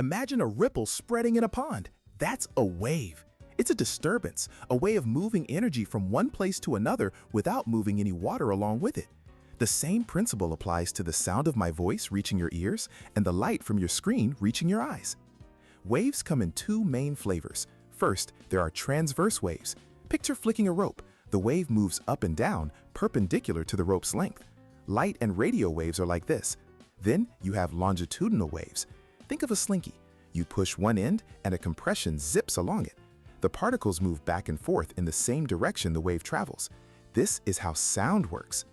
Imagine a ripple spreading in a pond. That's a wave. It's a disturbance, a way of moving energy from one place to another without moving any water along with it. The same principle applies to the sound of my voice reaching your ears and the light from your screen reaching your eyes. Waves come in two main flavors. First, there are transverse waves. Picture flicking a rope. The wave moves up and down, perpendicular to the rope's length. Light and radio waves are like this. Then you have longitudinal waves. Think of a slinky. You push one end and a compression zips along it. The particles move back and forth in the same direction the wave travels. This is how sound works.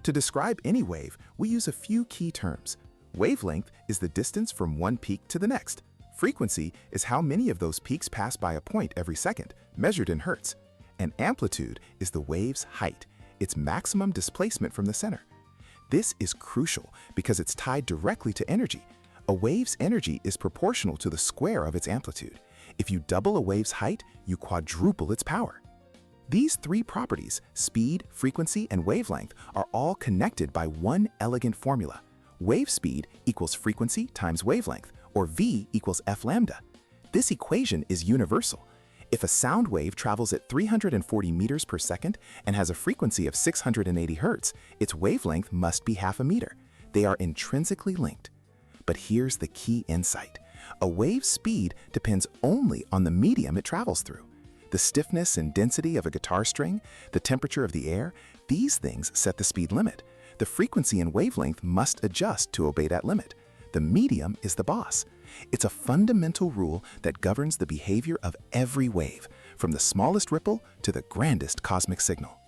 To describe any wave, we use a few key terms. Wavelength is the distance from one peak to the next. Frequency is how many of those peaks pass by a point every second, measured in hertz. And amplitude is the wave's height, its maximum displacement from the center. This is crucial because it's tied directly to energy. A wave's energy is proportional to the square of its amplitude. If you double a wave's height, you quadruple its power. These three properties, speed, frequency, and wavelength, are all connected by one elegant formula. Wave speed equals frequency times wavelength, or V equals f lambda. This equation is universal. If a sound wave travels at 340 meters per second and has a frequency of 680 hertz, its wavelength must be half a meter. They are intrinsically linked. But here's the key insight. A wave's speed depends only on the medium it travels through. The stiffness and density of a guitar string, the temperature of the air, these things set the speed limit. The frequency and wavelength must adjust to obey that limit. The medium is the boss. It's a fundamental rule that governs the behavior of every wave, from the smallest ripple to the grandest cosmic signal.